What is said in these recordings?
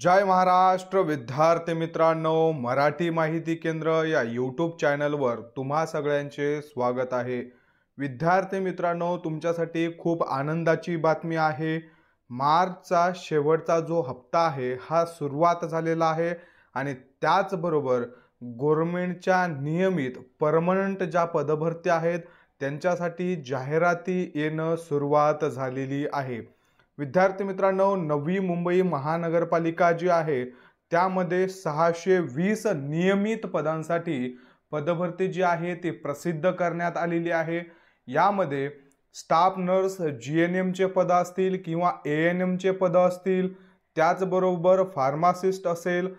जय महाराष्ट्र विद्यार्थी मित्रांनो, मराठी माहिती केंद्र या यूट्यूब चॅनलवर तुम्हा सगळ्यांचे स्वागत आहे। विद्यार्थी मित्रांनो, तुमच्यासाठी खूप आनंदाची बातमी आहे। मार्चचा शेवटचा जो हप्ता आहे हा सुरुवात झालेला आहे आणि त्याचबरोबर गव्हर्नमेंटच्या नियमित परमनंट ज्या पदभरती आहेत त्यांच्यासाठी जाहिराती येणं सुरुवात झालेली आहे। विद्यार्थी मित्रांनो, नवी मुंबई महानगरपालिका जी आहे त्यामध्ये 620 नियमित पदांसाठी पदभरती जी आहे ती प्रसिद्ध करण्यात आलेली आहे। यामध्ये स्टाफ नर्स जीएनएम चे पद असतील किंवा एएनएम चे पद असतील, त्याचबरोबर फार्मासिस्ट असेल,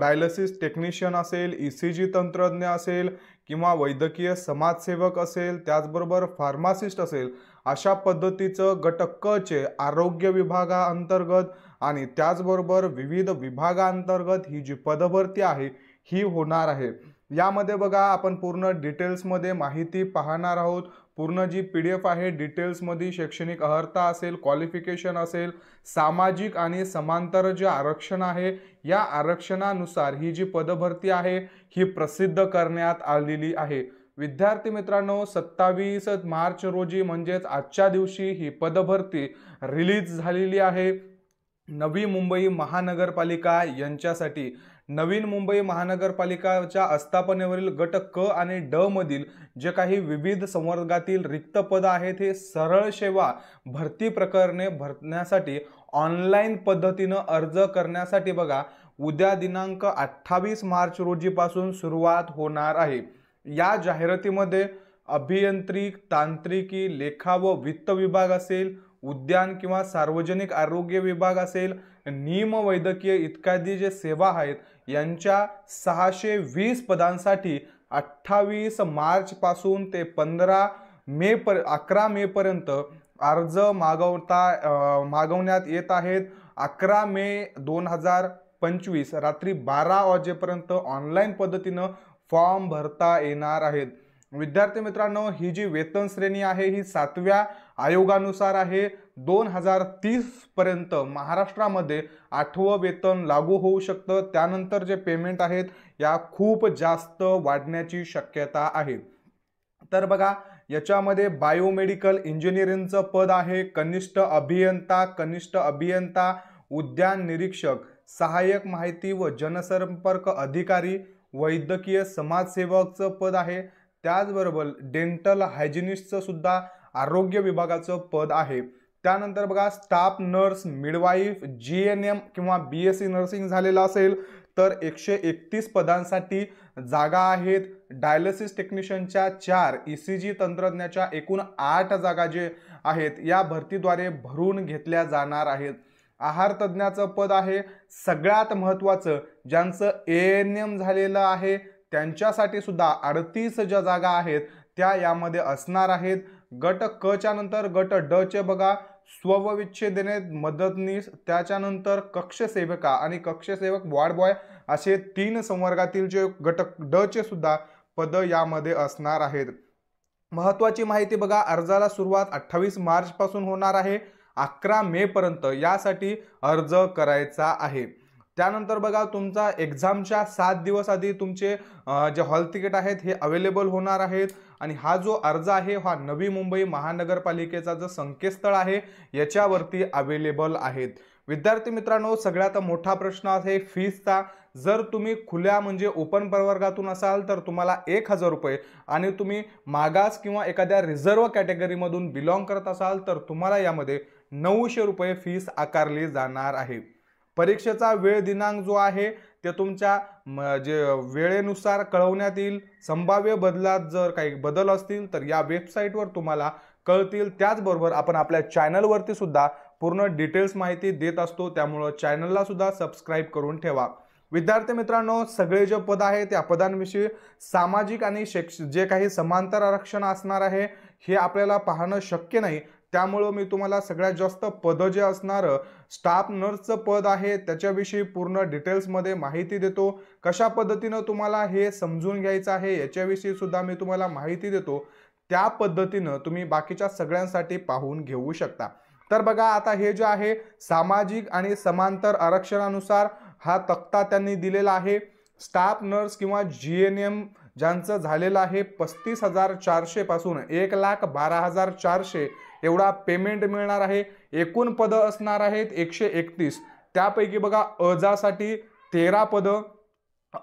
डायलिसिस टेक्निशियन असेल, ईसीजी तंत्रज्ञ असेल किंवा वैद्यकीय समाजसेवक असेल, त्याचबरोबर फार्मासिस्ट असेल, अशा पद्धतीचं गट क चे आरोग्य विभागाअंतर्गत आणि त्याचबरोबर विविध विभागांतर्गत ही जी पदभरती आहे ही होणार आहे। यामध्ये बघा आपण पूर्ण डिटेल्स मध्ये माहिती पाहणार आहोत। पूर्ण जी पीडीएफ आहे डिटेल्स मध्ये शैक्षणिक अर्हता असेल, क्वालिफिकेशन असेल, सामाजिक आणि समांतर जे आरक्षण आहे या आरक्षणानुसार ही जी पदभरती आहे ही प्रसिद्ध करण्यात आलेली आहे। विद्यार्थी मित्रांनो, 27 मार्च रोजी म्हणजेच आजच्या दिवशी ही पदभरती रिलीज झालेली आहे नवी मुंबई महानगरपालिका यांच्यासाठी। नवीन मुंबई महानगरपालिकाच्या आस्थापनेवरील गट क आणि ड मधील जे काही विविध संवर्गातील रिक्त पद आहेत हे सरळ सेवा भरती प्रकरणे भरण्यासाठी ऑनलाईन पद्धतीने अर्ज करण्यासाठी बघा उद्या दिनांक 28 मार्च रोजीपासून सुरुवात होणार आहे। या जाहिरातीमध्ये अभियांत्रिक, तांत्रिकी, लेखा व वित्त विभाग असेल, उद्यान किंवा सार्वजनिक आरोग्य विभाग असेल, निम वैद्यकीय इत्यादी जे सेवा आहेत यांच्या 620 पदांसाठी 28 मार्च पासून ते 11 मे पर्यंत अर्ज मागवण्यात येत आहेत। 11 मे 2025 रात्री 12 वाजेपर्यंत ऑनलाईन पद्धतीने फॉर्म भरता येणार आहेत। विद्यार्थी मित्रांनो, ही जी वेतन श्रेणी आहे ही 7व्या आयोगानुसार आहे। 2030 पर्यंत महाराष्ट्रामध्ये 8वं वेतन लागू होऊ शकतं। त्यानंतर जे पेमेंट आहेत या खूप जास्त वाढण्याची शक्यता आहे। तर बघा याच्यामध्ये बायोमेडिकल इंजिनिअरिंगचं पद आहे, कनिष्ठ अभियंता, उद्यान निरीक्षक, सहाय्यक माहिती व जनसंपर्क अधिकारी, वैद्यकीय समाजसेवकचं पद आहे। त्याचबरोबर डेंटल हायजिनिस्टचं सुद्धा आरोग्य विभागाचं पद आहे। त्यानंतर बघा स्टाफ नर्स, मिडवाईफ, जीएनएम किंवा बीएससी नर्सिंग झालेला असेल तर 131 पदांसाठी जागा आहेत। डायलिसिस टेक्निशियनच्या 4, ईसीजी तंत्रज्ञाच्या एकूण 8 जागा जे आहेत या भरतीद्वारे भरून घेतल्या जाणार आहेत। आहार तज्ञाचं पद आहे। सगळ्यात महत्त्वाचं ज्यांचं एएनएम झालेलं आहे त्यांच्यासाठी सुद्धा 38 ज्या जागा आहेत त्या यामध्ये असणार आहेत। गट क च्या नंतर गट ड चे बघा स्वविच्छेदने मदतनीस, त्याच्यानंतर कक्षसेविका आणि कक्षसेवक वार्ड बॉय असे 3 संवर्गातील जे गट ड चे सुद्धा पद यामध्ये असणार आहेत। महत्त्वाची माहिती बघा, अर्जाला सुरुवात 28 मार्च पासून होणार आहे, 11 मे पर्यंत यासाठी अर्ज करायचा आहे। त्यानंतर बघा तुमचा एक्झामच्या 7 दिवस आधी तुमचे जे हॉल तिकीट आहेत हे अवेलेबल होणार आहेत आणि हा जो अर्ज आहे हा नवी मुंबई महानगरपालिकेचा जो संकेतस्थळ आहे याच्यावरती अवेलेबल आहेत। विद्यार्थी मित्रांनो, सगळ्यात मोठा प्रश्न आहे फीसचा। जर तुम्ही खुल्या म्हणजे ओपन प्रवर्गातून असाल तर तुम्हाला 1000 रुपये आणि तुम्ही मागास किंवा एखाद्या रिझर्व कॅटेगरीमधून बिलॉंग करत असाल तर तुम्हाला यामध्ये 900 रुपये फीस आकारली जाणार आहे। परीक्षेचा वेळ दिनांक जो आहे ते तुमच्या जे वेळेनुसार कळवण्यात येईल। संभाव्य बदलात जर काही बदल असतील तर या वेबसाईटवर तुम्हाला कळतील। त्याचबरोबर आपण आपल्या चॅनलवरती सुद्धा पूर्ण डिटेल्स माहिती देत असतो, त्यामुळे चॅनलला सुद्धा सबस्क्राइब करून ठेवा। विद्यार्थी मित्रांनो, सगळे जे पद आहेत त्या पदांविषयी सामाजिक आणि जे काही समांतर आरक्षण असणार आहे हे आपल्याला पाहणं शक्य नाही, त्यामुळे मी तुम्हाला सगळ्यात जास्त पद जे असणार स्टाफ नर्सचं पद आहे त्याच्याविषयी पूर्ण डिटेल्स मध्ये माहिती देतो। कशा पद्धतीने तुम्हाला हे समजून घ्यायचं आहे याच्याविषयी सुद्धा मी तुम्हाला माहिती देतो, त्या पद्धतीने तुम्ही बाकीच्या सगळ्यांसाठी पाहून घेऊ शकता। तर बघा आता हे जे आहे सामाजिक आणि समांतर आरक्षणानुसार हा तक्ता त्यांनी दिलेला आहे। स्टाफ नर्स किंवा GNM ज्यांचं झालेलं आहे 35,400 पासून 1,12,400 एवढा पेमेंट मिळणार आहे। एकूण पदं असणार आहेत 131। त्यापैकी बघा अजासाठी 13 पदं,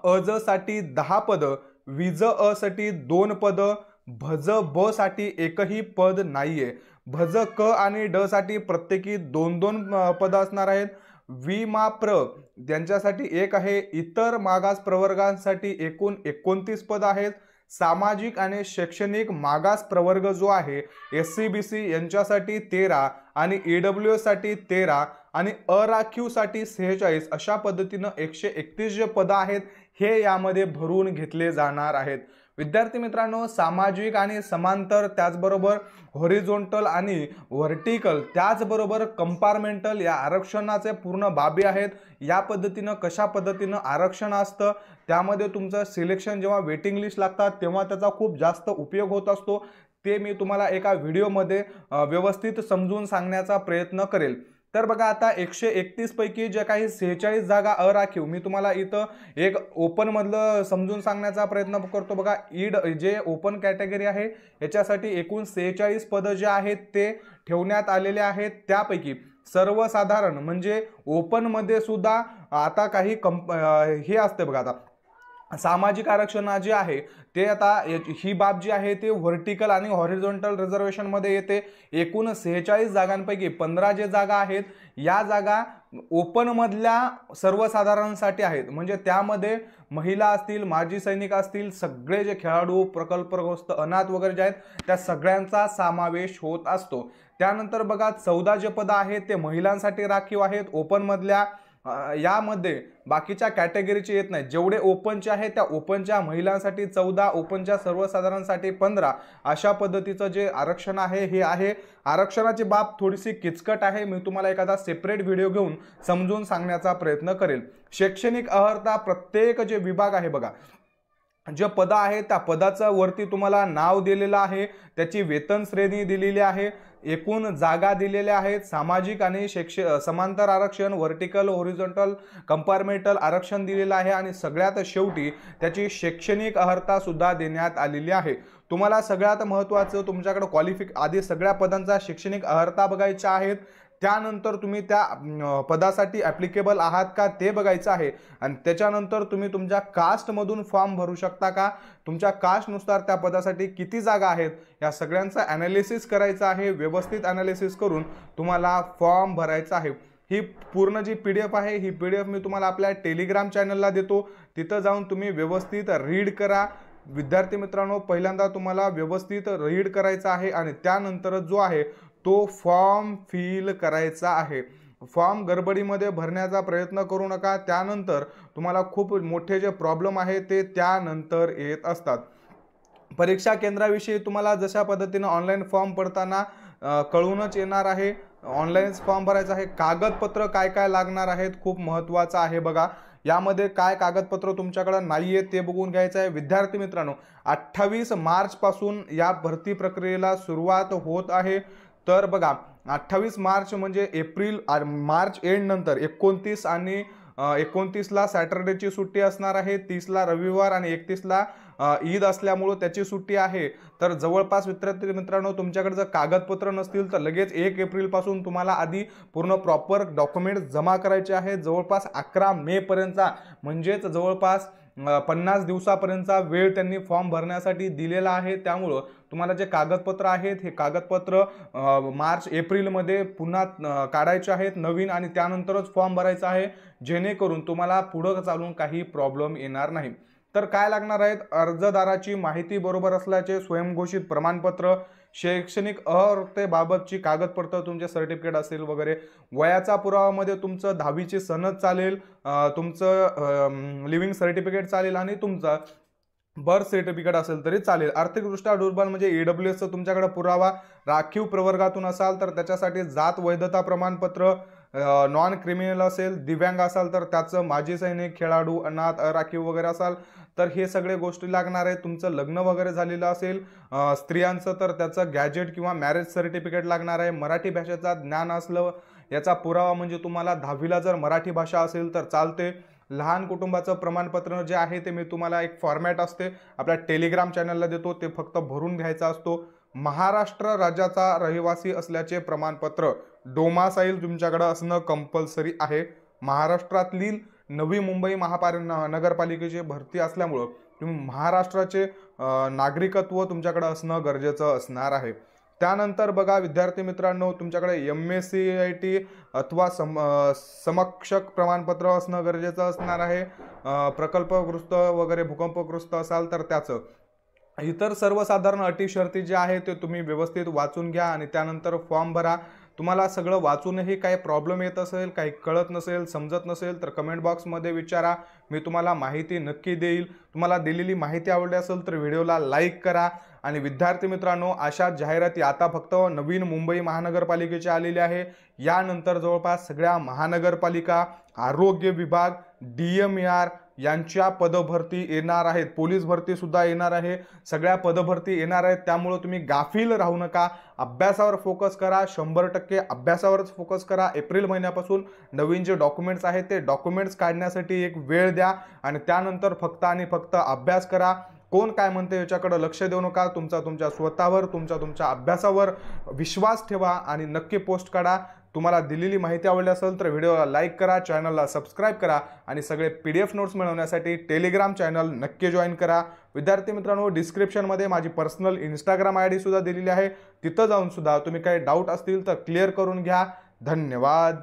अजसाठी 10 पदं, विज असाठी 2 पदं, भज ब साठी एकही पद नाहीये। भज क आणि ड साठी प्रत्येकी 2-2 पदं असणार आहेत। विमाप्र यांच्यासाठी 1 आहे। इतर मागास प्रवर्गांसाठी एकूण 29 पद आहेत। सामाजिक आणि शैक्षणिक मागास प्रवर्ग जो आहे SC-BC यांच्यासाठी 13 आणि EWS साठी 13 आणि अराखीव साठी 46 अशा पद्धतीनं 131 जे पदं आहेत हे यामध्ये भरून घेतले जाणार आहेत। विद्यार्थी मित्रांनो, सामाजिक आणि समांतर त्याचबरोबर हॉरिझॉन्टल आणि व्हर्टिकल त्याचबरोबर कंपार्टमेंटल या आरक्षणाचे पूर्ण बाबी आहेत। या पद्धतीनं कशा पद्धतीनं आरक्षण असतं, त्यामध्ये तुमचं सिलेक्शन जेव्हा वेटिंग लिस्ट लागतात तेव्हा त्याचा खूप जास्त उपयोग होत असतो, ते मी तुम्हाला एका व्हिडिओमध्ये व्यवस्थित समजून सांगण्याचा प्रयत्न करेल। तर बघा आता 131 पैकी जे काही 46 जागा अराखीव, मी तुम्हाला इथं एक ओपन मधलं समजून सांगण्याचा प्रयत्न करतो। बघा ईड जे ओपन कॅटेगरी आहे याच्यासाठी एकूण 46 पदं जे आहेत ते ठेवण्यात आलेले आहेत। त्यापैकी सर्वसाधारण म्हणजे ओपन मध्ये सुद्धा आता काही हे असते बघा, आता सामाजिक आरक्षण जे आहे ते आता ही बाब जी आहे ते व्हर्टिकल आणि हॉरिझॉन्टल रिझर्वेशन मध्ये येते। एकूण 46 जागांपैकी 15 जे जागा आहेत या जागा ओपन मधल्या सर्वसाधारणसाठी आहेत, म्हणजे त्यामध्ये महिला असतील, माजी सैनिक असतील, सगळे जे खेळाडू, प्रकल्पग्रस्त, अनाथ वगैरे जे आहेत त्या सगळ्यांचा समावेश होत असतो। त्यानंतर बघा 14 जे पद आहेत ते महिलांसाठी राखीव आहेत ओपन मधल्या, यामध्ये बाकीच्या कॅटेगरीचे येत नाही। जेवढे ओपनचे आहेत त्या ओपनच्या महिलांसाठी 14, ओपनच्या सर्वसाधारणसाठी 15 अशा पद्धतीचं जे आरक्षण आहे हे आहे। आरक्षणाची बाब थोडीशी किचकट आहे, मी तुम्हाला एखादा सेपरेट व्हिडिओ घेऊन समजून सांगण्याचा प्रयत्न करेल। शैक्षणिक अर्हता प्रत्येक जे विभाग आहे बघा, जे पद आहे त्या पदाचं वरती तुम्हाला नाव दिलेलं आहे, त्याची वेतन श्रेणी दिलेली आहे, एकूण जागा दिलेल्या आहेत, सामाजिक आणि समांतर आरक्षण, व्हर्टिकल, हॉरिझॉन्टल, कंपार्टमेंटल आरक्षण दिलेलं आहे आणि सगळ्यात शेवटी त्याची शैक्षणिक अर्हता सुद्धा देण्यात आलेली आहे। तुम्हाला सगळ्यात महत्त्वाचं तुमच्याकडे आधी सगळ्या पदांचा शैक्षणिक अर्हता बघायचा आहेत, त्यानंतर तुम्ही त्या पदासाठी ॲप्लिकेबल आहात का ते बघायचं आहे आणि त्याच्यानंतर तुम्ही तुमच्या कास्टमधून फॉर्म भरू शकता का, तुमच्या कास्टनुसार त्या पदासाठी किती जागा आहेत या सगळ्यांचं ॲनालिसिस करायचं आहे। व्यवस्थित ॲनालिसिस करून तुम्हाला फॉर्म भरायचा आहे। ही पूर्ण जी PDF आहे ही PDF मी तुम्हाला आपल्या टेलिग्राम चॅनलला देतो, तिथं जाऊन तुम्ही व्यवस्थित रीड करा। विद्यार्थी मित्रांनो, पहिल्यांदा तुम्हाला व्यवस्थित रीड करायचं आहे आणि त्यानंतर जो आहे तो फॉर्म फिल करायचा आहे। फॉर्म गडबडीमध्ये भरण्याचा प्रयत्न करू नका, त्यानंतर तुम्हाला खूप मोठे जे प्रॉब्लेम आहे ते त्यानंतर येत असतात। परीक्षा केंद्राविषयी तुम्हाला जशा पद्धतीने ऑनलाईन फॉर्म भरताना कळूनच येणार आहे, ऑनलाईन फॉर्म भरायचा आहे। कागदपत्र काय काय लागणार आहेत खूप महत्त्वाचं आहे बघा, यामध्ये काय कागदपत्र तुमच्याकडे नाहीये ते बघून घ्यायचं आहे। विद्यार्थी मित्रांनो, 28 मार्च पासून या भरती प्रक्रियेला सुरुवात होत आहे। तर बघा 28 मार्च म्हणजे मार्च एंड नंतर 29 आणि 29ला सॅटर्डेची सुट्टी असणार आहे, 30ला रविवार आणि 31ला ईद असल्यामुळे त्याची सुट्टी आहे। तर जवळपास विद्यार्थी मित्रांनो, तुमच्याकडे जर कागदपत्र नसतील तर लगेच 1 एप्रिल पासून तुम्हाला आधी पूर्ण प्रॉपर डॉक्युमेंट जमा करायचे आहेत। जवळपास 11 मे पर्यंतचा म्हणजेच जवळपास 50 दिवसापर्यंतचा वेळ त्यांनी फॉर्म भरण्यासाठी दिलेला आहे। त्यामुळे तुम्हाला जे कागदपत्र आहेत हे कागदपत्र मार्च एप्रिलमध्ये पुन्हा काढायचे आहेत नवीन आणि त्यानंतरच फॉर्म भरायचा आहे, जेणेकरून तुम्हाला पुढे चालून काही प्रॉब्लेम येणार नाही। तर काय लागणार आहेत, अर्जदाराची माहिती बरोबर असल्याचे स्वयंघोषित प्रमाणपत्र, शैक्षणिक अर्हतेबाबतची कागदपत्र, तुमचे सर्टिफिकेट असेल वगैरे, वयाचा पुरावामध्ये तुमचं 10वीची सनद चालेल, तुमचं लिव्हिंग सर्टिफिकेट चालेल आणि तुमचं बर्थ सर्टिफिकेट असेल तरी चालेल। आर्थिकदृष्ट्या दुर्बल म्हणजे EWSचा तुमच्याकडे पुरावा, राखीव प्रवर्गातून असाल तर त्याच्यासाठी जात वैधता प्रमाणपत्र, नॉन क्रिमिनल असेल, दिव्यांग असाल तर त्याचं, माजी सैनिक, खेळाडू, अनाथ, अराखीव वगैरे असाल तर हे सगळे गोष्टी लागणार आहे. तुमचं लग्न वगैरे झालेलं असेल स्त्रियांचं तर त्याचं गॅजेट किंवा मॅरेज सर्टिफिकेट लागणार आहे. मराठी भाषेचा ज्ञान असलं याचा पुरावा म्हणजे तुम्हाला 10वीला जर मराठी भाषा असेल तर चालते. लहान कुटुंबाचं प्रमाणपत्र जे आहे ते मी तुम्हाला एक फॉर्मॅट असते आपल्या टेलिग्राम चॅनलला देतो, ते फक्त भरून घ्यायचा असतो. महाराष्ट्र राज्याचा रहिवासी असल्याचे प्रमाणपत्र डोमासाईल तुमच्याकडे असणं कंपल्सरी आहे. महाराष्ट्रातली नवी मुंबई नगरपालिकेची भरती असल्यामुळं तुम्ही महाराष्ट्राचे नागरिकत्व तुमच्याकडे असणं गरजेचं असणार आहे. त्यानंतर बघा विद्यार्थी मित्रांनो, तुमच्याकडे MSCIT अथवा समकक्ष प्रमाणपत्र असणं गरजेचं असणार आहे. प्रकल्पग्रस्त वगैरे भूकंपग्रस्त असाल तर त्याचं. इतर सर्वसाधारण अटी शर्ती जे आहे ते तुम्ही व्यवस्थित वाचून घ्या आणि त्यानंतर फॉर्म भरा. तुम्हाला सगळं वाचूनही काही प्रॉब्लेम येत असेल, काही कळत नसेल, समजत नसेल तर कमेंट बॉक्समध्ये विचारा, मी तुम्हाला माहिती नक्की देईल. तुम्हाला दिलेली माहिती आवडली असेल तर व्हिडिओला लाईक करा. आणि विद्यार्थी मित्रांनो, अशा जाहिराती आता फक्त नवीन मुंबई महानगरपालिकेची आलेली आहे. यानंतर जवळपास सगळ्या महानगरपालिका, आरोग्य विभाग, DMAR यांच्या पदभरती येणार आहेत. पोलीस भरती सुद्धा येणार आहे. सगळ्या पदभरती येणार आहेत. त्यामुळे तुम्ही गाफील राहू नका. अभ्यासावर फोकस करा. 100% अभ्यासावरच फोकस करा. एप्रिल महिन्यापासून नवीन जे डॉक्युमेंट्स आहेत ते डॉक्युमेंट्स काढण्यासाठी एक वेळ द्या आणि त्यानंतर फक्त आणि फक्त अभ्यास करा. कोण काय म्हणते याच्याकडे लक्ष देऊ नका. तुमच्या स्वतःवर, तुमच्या अभ्यासावर विश्वास ठेवा आणि नक्की पोस्ट काढा. तुम्हाला दिलेली माहिती आवडली असेल तर व्हिडिओला लाईक करा, चॅनलला सबस्क्राईब करा आणि सगळे PDF नोट्स मिळवण्यासाठी टेलिग्राम चॅनल नक्की जॉईन करा. विद्यार्थी मित्रांनो, डिस्क्रिप्शनमध्ये माझी पर्सनल Instagram ID सुद्धा दिलेली आहे. तिथं जाऊन सुद्धा तुम्ही काही डाऊट असतील तर क्लिअर करून घ्या. धन्यवाद.